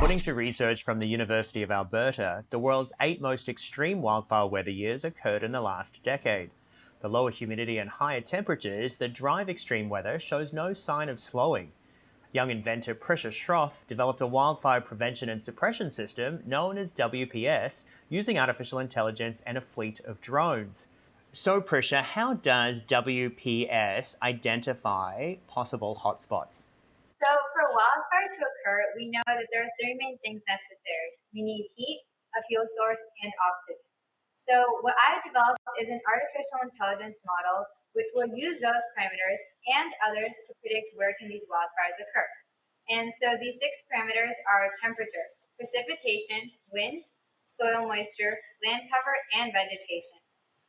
According to research from the University of Alberta, the world's 8 most extreme wildfire weather years occurred in the last decade. The lower humidity and higher temperatures that drive extreme weather shows no sign of slowing. Young inventor Prisha Shroff developed a wildfire prevention and suppression system known as WPS using artificial intelligence and a fleet of drones. So Prisha, how does WPS identify possible hotspots? So for a wildfire to occur, we know that there are three main things necessary. We need heat, a fuel source, and oxygen. So what I developed is an artificial intelligence model which will use those parameters and others to predict where can these wildfires occur. And so these 6 parameters are temperature, precipitation, wind, soil moisture, land cover, and vegetation.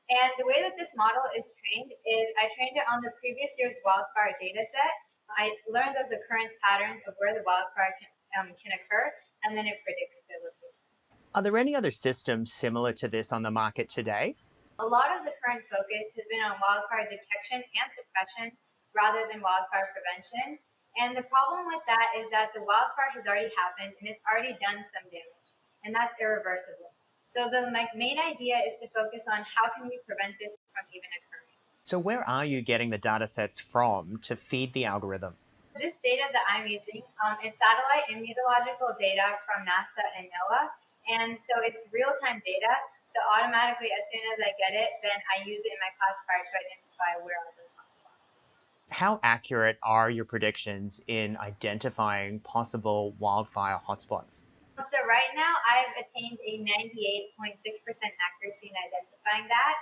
And the way that this model is trained is I trained it on the previous year's wildfire data set. I learned those occurrence patterns of where the wildfire can occur, and then it predicts the location. Are there any other systems similar to this on the market today? A lot of the current focus has been on wildfire detection and suppression rather than wildfire prevention. And the problem with that is that the wildfire has already happened and it's already done some damage, and that's irreversible. So the main idea is to focus on how can we prevent this from even occurring. So where are you getting the data sets from to feed the algorithm? This data that I'm using is satellite and meteorological data from NASA and NOAA. And so it's real-time data. So automatically, as soon as I get it, then I use it in my classifier to identify where are those hotspots. How accurate are your predictions in identifying possible wildfire hotspots? So right now, I've attained a 98.6% accuracy in identifying that.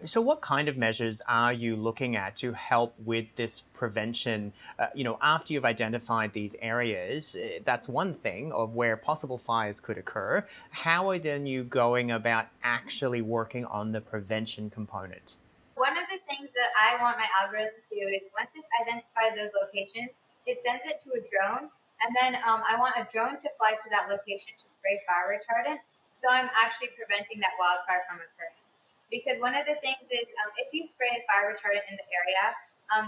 So what kind of measures are you looking at to help with this prevention? After you've identified these areas, that's one thing of where possible fires could occur. How are then you going about actually working on the prevention component? One of the things that I want my algorithm to do is once it's identified those locations, it sends it to a drone. And then I want a drone to fly to that location to spray fire retardant. So I'm actually preventing that wildfire from occurring. Because one of the things is if you spray a fire retardant in the area,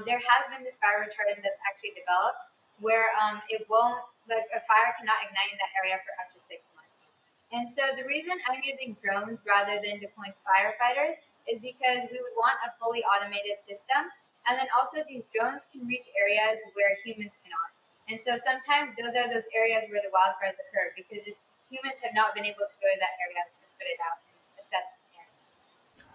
there has been this fire retardant that's actually developed where it won't, like a fire cannot ignite in that area for up to 6 months. And so the reason I'm using drones rather than deploying firefighters is because we would want a fully automated system. And then also these drones can reach areas where humans cannot. And so sometimes those are those areas where the wildfires occur because just humans have not been able to go to that area to put it out and assess the area.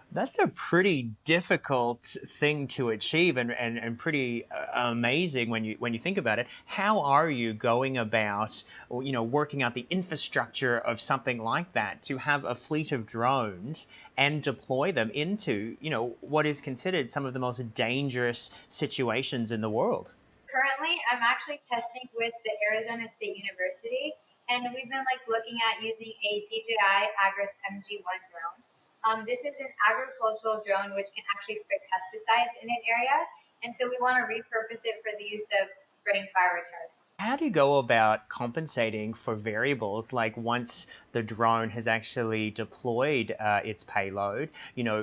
That's a pretty difficult thing to achieve and pretty amazing when you think about it. How are you going about, working out the infrastructure of something like that to have a fleet of drones and deploy them into, what is considered some of the most dangerous situations in the world? Currently, I'm actually testing with the Arizona State University, and we've been looking at using a DJI Agris MG1 drone. This is an agricultural drone which can actually spray pesticides in an area, and so we want to repurpose it for the use of spraying fire retardant. How do you go about compensating for variables like once the drone has actually deployed its payload,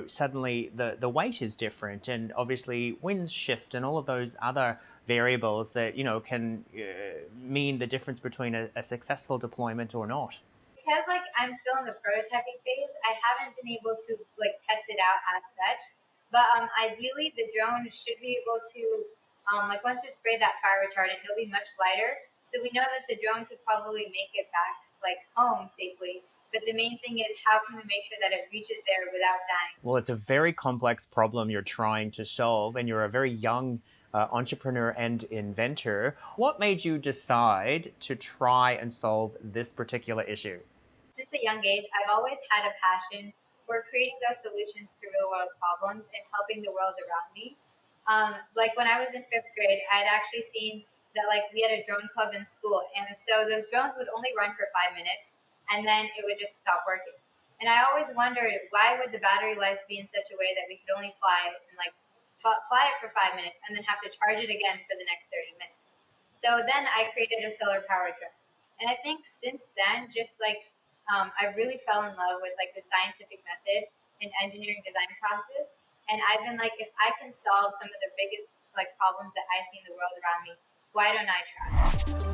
suddenly the weight is different and obviously winds shift and all of those other variables that, can mean the difference between a successful deployment or not? Because I'm still in the prototyping phase, I haven't been able to test it out as such. But ideally, the drone should be able to once it sprayed that fire retardant, it'll be much lighter. So we know that the drone could probably make it back home safely. But the main thing is how can we make sure that it reaches there without dying? Well, it's a very complex problem you're trying to solve, and you're a very young entrepreneur and inventor. What made you decide to try and solve this particular issue? Since a young age, I've always had a passion for creating those solutions to real world problems and helping the world around me. When I was in 5th grade, I had actually seen that we had a drone club in school, and so those drones would only run for 5 minutes, and then it would just stop working. And I always wondered why would the battery life be in such a way that we could only fly it and fly it for 5 minutes and then have to charge it again for the next 30 minutes. So then I created a solar powered drone, and I think since then, I really fell in love with the scientific method and engineering design process. And I've been if I can solve some of the biggest problems that I see in the world around me, why don't I try?